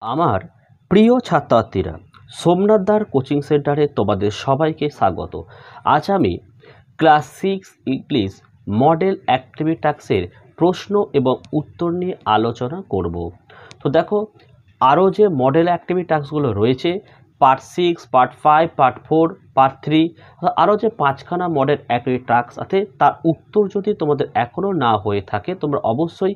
আমার প্রিয় ছাত্রছাত্রীরা, সোমনাথদার কোচিং সেন্টারে তোমাদের সবাইকে স্বাগত। আজ আমি ক্লাস 6 ইংলিশ মডেল অ্যাক্টিভিটি টাস্কের প্রশ্ন এবং উত্তর নিয়ে আলোচনা করব। তো দেখো, আরও যে মডেল অ্যাক্টিভিটি টাস্কগুলো রয়েছে, পার্ট 6, পার্ট 5, পার্ট 4, পার্ট 3, আরও যে 5খানা মডেল অ্যাক্টিভিটি টাস্ক আছে, তার উত্তর যদি তোমাদের এখনও না হয়ে থাকে, তোমরা অবশ্যই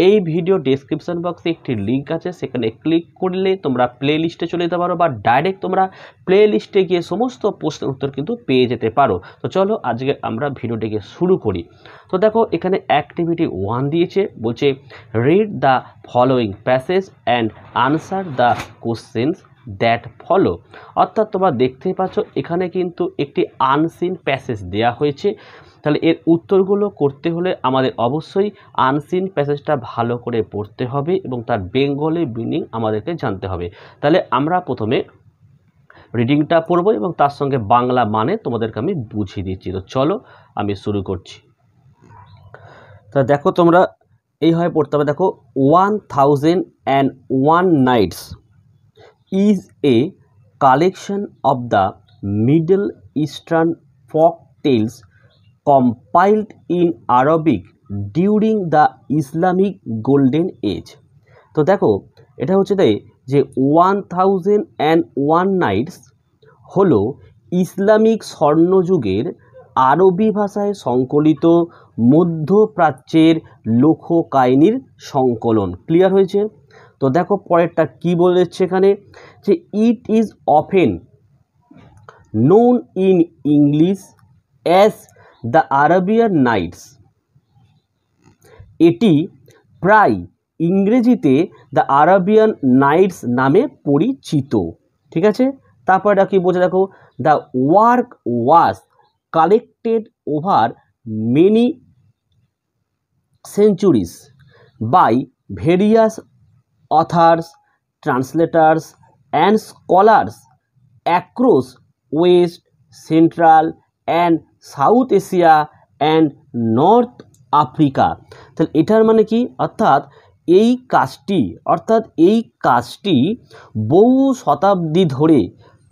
এই ভিডিও ডেসক্রিপশন বক্সে একটি লিঙ্ক আছে, সেখানে ক্লিক করলে তোমরা প্লে লিস্টে চলে যেতে পারো, বা ডাইরেক্ট তোমরা প্লে লিস্টে গিয়ে সমস্ত প্রশ্নের উত্তর কিন্তু পেয়ে যেতে পারো। তো চলো আজকে আমরা ভিডিওটিকে শুরু করি। তো দেখো, এখানে অ্যাক্টিভিটি 1 দিয়েছে, বলছে read the following passage and answer the questions that follow. অর্থাৎ তোমরা দেখতেই পাচ্ছ এখানে কিন্তু একটি আনসিন প্যাসেজ দেওয়া হয়েছে। তাহলে এর উত্তরগুলো করতে হলে আমাদের অবশ্যই আনসিন প্যাসেজটা ভালো করে পড়তে হবে এবং তার বেঙ্গলি মিনিং আমাদেরকে জানতে হবে। তাহলে আমরা প্রথমে রিডিংটা পড়ব এবং তার সঙ্গে বাংলা মানে তোমাদেরকে আমি বুঝিয়ে দিচ্ছি। তো চলো আমি শুরু করছি। তা দেখো, তোমরা এইভাবে পড়তে হবে। দেখো, 1001 Nights is a collection of the Middle Eastern folk tales compiled in Arabic during the Islamic Golden Age। তো দেখো, এটা হচ্ছে তাই যে 1001 Nights হলো ইসলামিক স্বর্ণযুগের আরবি ভাষায় সংকলিত মধ্যপ্রাচ্যের লোককাহিনীর সংকলন। ক্লিয়ার হয়েছে? তো দেখো পরেরটা কি বলেছে এখানে, যে it is often known in English as the Arabian Nights. এটি প্রায় ইংরেজিতে দ্য আরাবিয়ান নাইটস নামে পরিচিত। ঠিক আছে, তারপর এটা কি বলছে দেখো, the work was collected over many centuries by various authors, translators and scholars across West, Central and South Asia and North Africa। তাহলে এটার মানে কি, অর্থাৎ এই কাজটি বহু শতাব্দী ধরে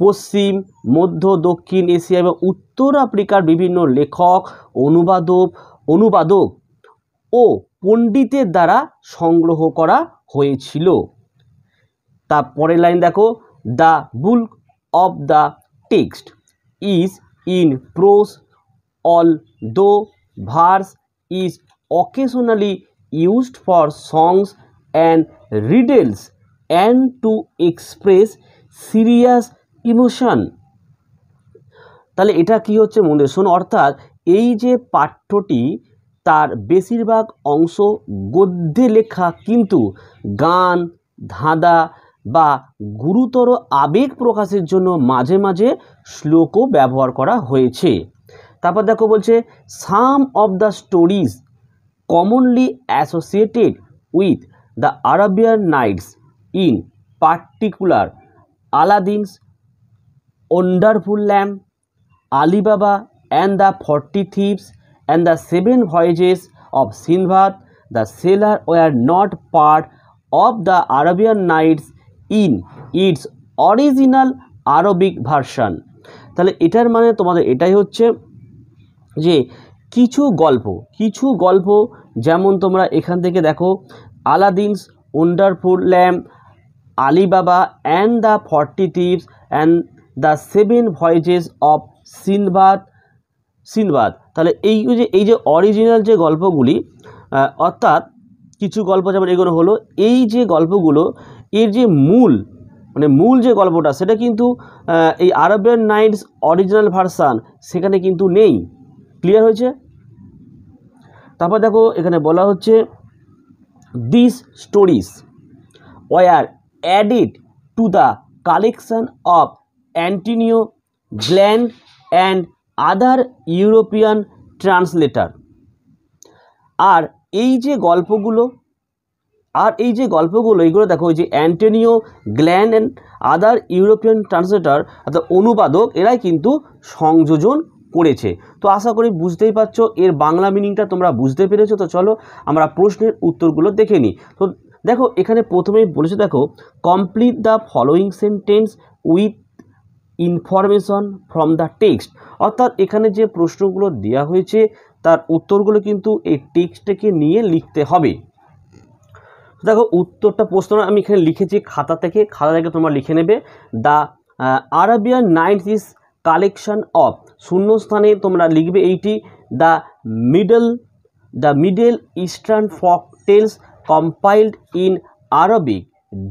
পশ্চিম, মধ্য, দক্ষিণ এশিয়া এবং উত্তর আফ্রিকার বিভিন্ন লেখক, অনুবাদক ও পণ্ডিতের দ্বারা সংগ্রহ করা হয়েছিল। তারপরে লাইন দেখো, the bulk of the text is in prose although verse is occasionally used for songs and riddles and to express serious emotion. তাহলে এটা কি হচ্ছে মনে শোনো, অর্থাৎ এই যে পাঠ্যটি তার বেশিরভাগ অংশ গদ্যে লেখা, কিন্তু গান, ধাঁধা বা গুরুতর আবেগ প্রকাশের জন্য মাঝে মাঝে শ্লোকও ব্যবহার করা হয়েছে। তারপর দেখো বলছে, some of the stories commonly associated with the Arabian Nights in particular Aladdin's wonderful lamp, Ali Baba and the 40 thieves and the 7 voyages of Sinbad the Sailor were not part of the Arabian Nights in its original Arabic version। তাহলে এটার মানে তোমাদের এটাই হচ্ছে যে কিছু গল্প যেমন তোমরা এখান থেকে দেখো, Aladdin's wonderful lamp, Ali Baba and the 40 thieves and the 7 voyages of Sinbad. তাহলে এই যে অরিজিনাল যে গল্পগুলি, অর্থাৎ কিছু গল্প যেমন এগুলো হলো, এই যে গল্পগুলো এর যে মূল যে গল্পটা সেটা কিন্তু এই আরাবিয়ান নাইটস অরিজিনাল ভার্সান সেখানে কিন্তু নেই। ক্লিয়ার হয়েছে? তারপর দেখো এখানে বলা হচ্ছে, this stories were added to the collection of Antonio Galland and other European translator. আর এই যে গল্পগুলো এইগুলো দেখো, ওই যে Antonio Galland and other European translator অর্থাৎ অনুবাদক, এরাই কিন্তু সংযোজন করেছে। তো আশা করি বুঝতেই পারছো এর বাংলা মিনিংটা তোমরা বুঝতে পেরেছো। তো চলো আমরা প্রশ্নের উত্তরগুলো দেখে নিই। তো দেখো এখানে প্রথমেই বলেছে, দেখো complete the following sentence with information from the text, অর্থাৎ এখানে যে প্রশ্নগুলো দেওয়া হয়েছে তার উত্তরগুলো কিন্তু এই টেক্সট থেকে নিয়ে লিখতে হবে। দেখো উত্তরটা প্রশ্ন আমি এখানে লিখেছি খাতা থেকে তোমরা লিখে নেবে। The Arabian Nights is collection of, শূন্যস্থানে তোমরা লিখবে এইটি, the Middle Eastern folk tales compiled in Arabic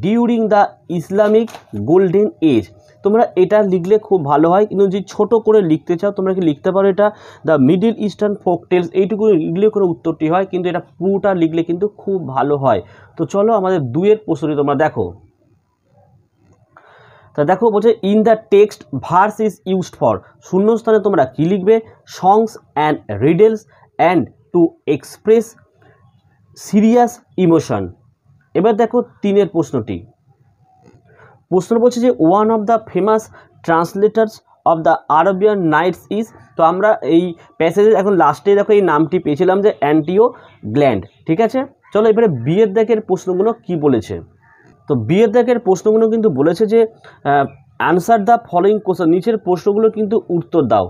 during the Islamic golden age. তোমরা এটা লিখলে খুব ভালো হয়, কিন্তু যদি ছোট করে লিখতে চাও তোমরা কি লিখতে পারো এটা the Middle Eastern folk tales, এইটুকু লিখলে করে উত্তরটি হয়, কিন্তু এটা পুরোটা লিখলে কিন্তু খুব ভালো হয়। তো চলো আমাদের 2-এর প্রশ্নটি তোমরা দেখো। তা দেখো বলছে in the text verse is used for, শূন্যস্থানে তোমরা কি লিখবে, songs and riddles and to express serious emotion. এবার দেখো 3-এর প্রশ্নটি, প্রশ্ন বলছে যে one of the famous translators of the Arabian Nights is, তো আমরা এই প্যাসেজের এখন লাস্টে দেখো এই নামটি পেয়েছিলাম যে অ্যান্টিও গ্ল্যান্ড, ঠিক আছে। চলো এবারে বিয়ের দাগের প্রশ্নগুলো কি বলেছে। তো বিয়ের দাগের প্রশ্নগুলো কিন্তু বলেছে যে অ্যান্সার দ্য ফলোয়িং কোশ্চেন, নিচের প্রশ্নগুলো কিন্তু উত্তর দাও।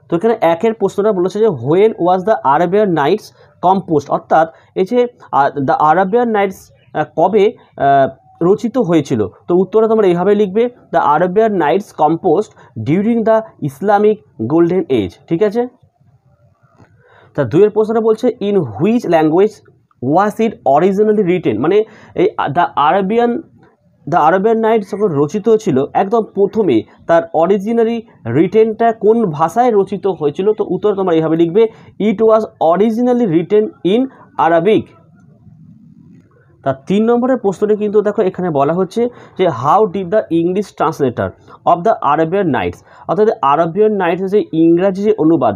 তো এখানে 1-এর প্রশ্নটা বলেছে যে when was the Arabian Nights composed, অর্থাৎ এই যে দ্য আরবিয়ান নাইটস কবে রচিত হয়েছিল। তো উত্তরটা তোমরা এইভাবে লিখবে, the Arabian Nights composed during the Islamic golden age, ঠিক আছে। তা 2-এর প্রশ্নটা বলছে in which language was it originally written, মানে এই দ্য আরবিয়ান নাইটস যখন রচিত হয়েছিল একদম প্রথমে তার অরিজিনালি রিটেনটা কোন ভাষায় রচিত হয়েছিল। তো উত্তর তোমরা এইভাবে লিখবে, it was originally written in Arabic. তার 3 নম্বরের প্রশ্নটি কিন্তু দেখো এখানে বলা হচ্ছে যে how did the English translator of the Arabian Nights, অর্থাৎ আরবিয়ান নাইটসের যে ইংরাজি যে অনুবাদ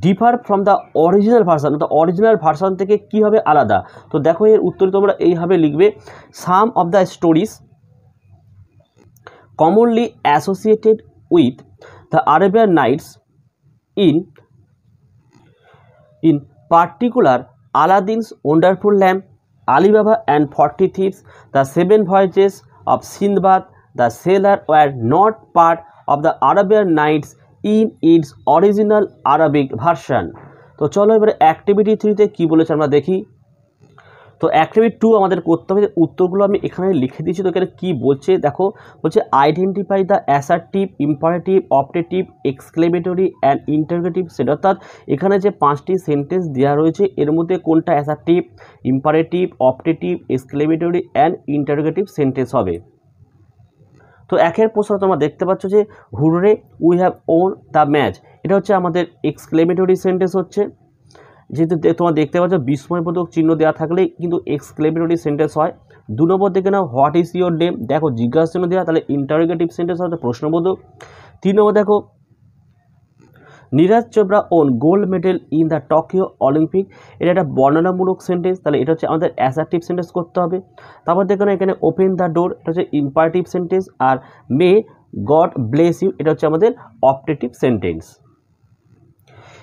differ from the original version, অর্থাৎ অরিজিনাল ভার্সান থেকে কীভাবে আলাদা। তো দেখো এর উত্তর তোমরা এইভাবে লিখবে, some of the stories commonly associated with the Arabian Nights, in particular Aladdin's Wonderful Lamp, Ali Baba and 40 Thieves, The 7 Voyages of Sindbad, The Sailor were not part of the Arabian Nights in its original Arabic version. তো চলো এবারে activity 3-তে কী বলেছে আমরা দেখি। তো activity 2 আমাদের করতে হবে, উত্তরগুলো আমি এখানে লিখে দিয়েছি। তো এখানে কী বলছে দেখো, বলছে identify the assertive, imperative, optative, exclamatory and interrogative set, অর্থাৎ এখানে যে 5টি সেন্টেন্স দেওয়া রয়েছে এর মধ্যে কোনটা assertive, imperative, optative, exclamatory and interrogative sentence হবে। তো 1-এর প্রশ্ন তোমরা দেখতে পাচ্ছ যে hurray we have won the match, এটা হচ্ছে আমাদের এক্সক্লেমেটরি সেন্টেন্স হচ্ছে, যেহেতু তোমরা দেখতে পাচ্ছ বিস্ময়বোধক চিহ্ন দেওয়া থাকলেই কিন্তু এক্সক্লেমেটরি সেন্টেন্স হয়। 2 নম্বর দেখে now what is your name, দেখো জিজ্ঞাসা চিহ্ন দেওয়া, তাহলে ইন্টারোগেটিভ সেন্টেন্স হবে প্রশ্নবোধক। 3 নম্বর দেখো Neeraj Chopra won gold medal in the Tokyo Olympic, এটা একটা বর্ণনামূলক সেন্টেন্স, তাহলে এটা হচ্ছে আমাদের অ্যাসার্টিভ সেন্টেন্স করতে হবে। তারপর দেখো না এখানে ওপেন দ্য ডোর, এটা হচ্ছে ইম্পারেটিভ সেন্টেন্স, আর মে গড ব্লেস ইউ এটা হচ্ছে আমাদের অপটেটিভ সেন্টেন্স।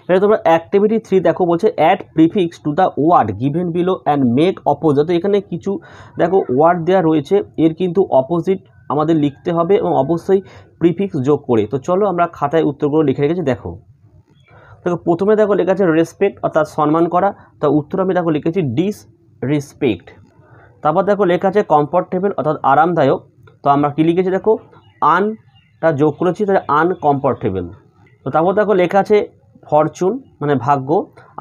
এটা তোমরা অ্যাক্টিভিটি 3 দেখো বলছে add prefix to the word given below and make opposite, তো এখানে কিছু দেখো ওয়ার্ড দেওয়া রয়েছে এর কিন্তু অপোজিট আমাদের লিখতে হবে এবং অবশ্যই প্রিফিক্স যোগ করে। তো চলো আমরা খাতায় উত্তরগুলো লিখে রেখেছি দেখো। দেখো প্রথমে দেখো লেখা আছে রেসপেক্ট অর্থাৎ সম্মান করা, তো উত্তর আমি দেখো লিখেছি ডিসরেসপেক্ট। তারপর দেখো লেখা আছে কমফর্টেবল অর্থাৎ আরামদায়ক, তো আমরা কি লিখেছি দেখো আনটা যোগ করেছি, তাহলে আনকমফর্টেবল। তো তারপর দেখো লেখা আছে ফরচুন মানে ভাগ্য,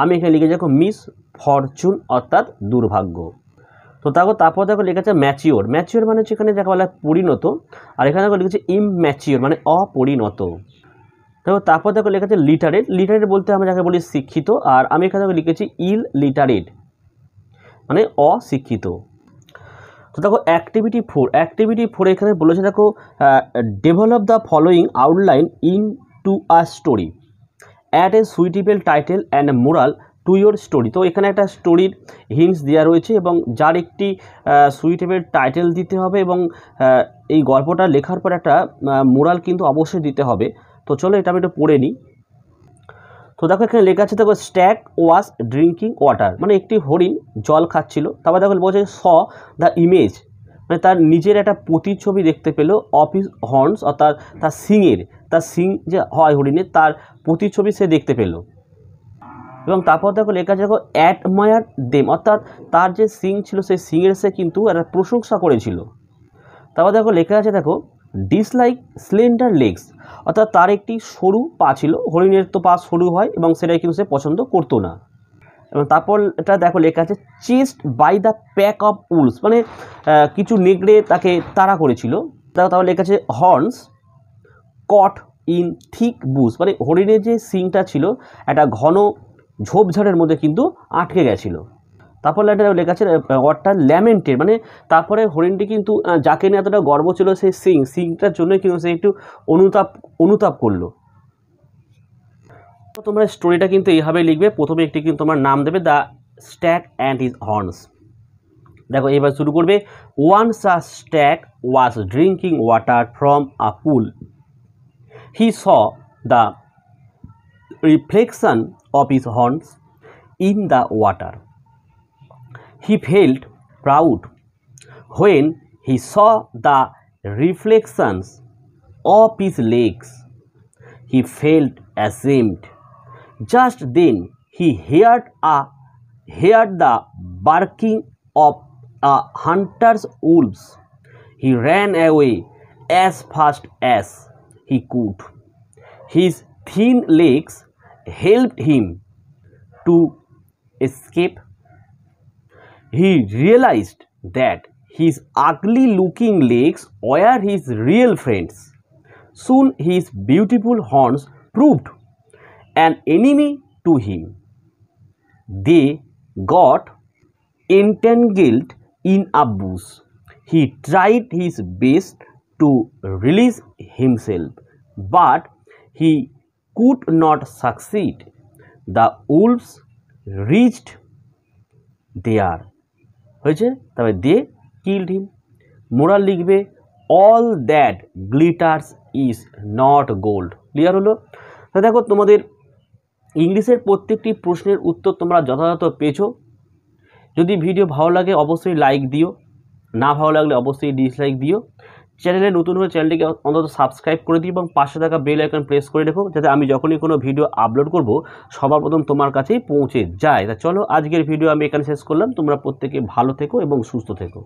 আমি এখানে লিখে দেখো মিস ফরচুন অর্থাৎ দুর্ভাগ্য। তো তারপর দেখো লেখা আছে ম্যাচিওর, ম্যাচিওর মানে হচ্ছে এখানে যাকে বলা হয় পরিণত, আর এখানে দেখো লিখেছে ইমম্যাচিওর মানে অপরিণত। তারপর দেখো লেখা আছে লিটারেট, লিটারেট বলতে আমরা যাকে বলি শিক্ষিত, আর আমি এখানে লিখেছি ইল লিটারেট মানে অশিক্ষিত। তো দেখো অ্যাক্টিভিটি 4 এখানে বলেছে দেখো develop the following outline into a story, add a suitable title and moral to your story. তো এখানে একটা স্টোরির হিন্টস দেওয়া রয়েছে এবং যার একটি সুইটেবল টাইটেল দিতে হবে এবং এই গল্পটা লেখার পর একটা মোরাল কিন্তু অবশ্যই দিতে হবে। তো চলো এটা আমি একটু পড়ে নিই। তো দেখো এখানে লেখা আছে, দেখো স্ট্যাগ ওয়াজ ড্রিঙ্কিং ওয়াটার, মানে একটি হরিণ জল খাচ্ছিল। তারপর দেখো বলছে স দ্য ইমেজ, মানে তার নিজের একটা প্রতিচ্ছবি দেখতে পেলো অফ হিজ হর্নস, অর্থাৎ তার সিং যে হয় হরিণের, তার প্রতিচ্ছবি সে দেখতে পেলো। এবং তারপর দেখো লেখা আছে, দেখো অ্যাডমায়ার দেম, অর্থাৎ তার যে সিং ছিল সেই সিংয়ের সে কিন্তু একটা প্রশংসা করেছিল। তারপর দেখো লেখা আছে, দেখো ডিসলাইক স্লেন্ডার লেগস, অর্থাৎ তার একটি সরু পা ছিল, হরিণের তো পা সরু হয় এবং সেটাই কিন্তু সে পছন্দ করতো না। এবং তারপর এটা দেখো লেখা আছে chased by the pack of wolves, মানে কিছু নেকড়ে তাকে তাড়া করেছিল। তারপর লেখা আছে horns caught in thick bush, মানে হরিণের যে সিংটা ছিল একটা ঘন ঝোপঝাড়ের মধ্যে কিন্তু আটকে গেছিলো। তারপর লাইনটা লেখা আছে ওয়াটার ল্যামেন্টেড, মানে তারপরে হরিণটি কিন্তু যাকে নিয়ে এতটা গর্ব ছিল সেই সিংটার জন্য কিন্তু সে একটু অনুতাপ করলো। তো তোমরা স্টোরিটা কিন্তু এইভাবে লিখবে, প্রথমে একটি কিন্তু তোমার নাম দেবে the stag and his horns. দেখো এবার শুরু করবে, once a stag was drinking water from a pool, he saw the reflection of his horns in the water. He felt proud when he saw the reflections of his legs. He felt ashamed. Just then he heard the barking of a hunter's wolves. He ran away as fast as he could. His thin legs helped him to escape. He realized that his ugly-looking legs were his real friends. Soon his beautiful horns proved an enemy to him. They got entangled in a bush. He tried his best to release himself, but he could not succeed. The wolves reached there. হয়েছে, তবে দে killed হিম। Moral লিখবে all that glitters is not gold. Clear হলো? তো দেখো তোমাদের ইংলিশের প্রত্যেকটি প্রশ্নের উত্তর তোমরা যথাযথ পেয়েছো। যদি ভিডিও ভালো লাগে অবশ্যই লাইক দিও, না ভালো লাগলে অবশ্যই ডিসলাইক দিও। চ্যানেলে নতুন হয়ে চ্যানেলটিকে অন্তত সাবস্ক্রাইব করে দিও এবং পাশে থাকা বেল আইকন প্রেস করে রেখো, যাতে আমি যখনই কোনো ভিডিও আপলোড করব সবার প্রথম তোমার কাছেই পৌঁছে যায়। তা চলো আজকের ভিডিও আমি এখানে শেষ করলাম। তোমরা প্রত্যেকে ভালো থেকো এবং সুস্থ থেকো।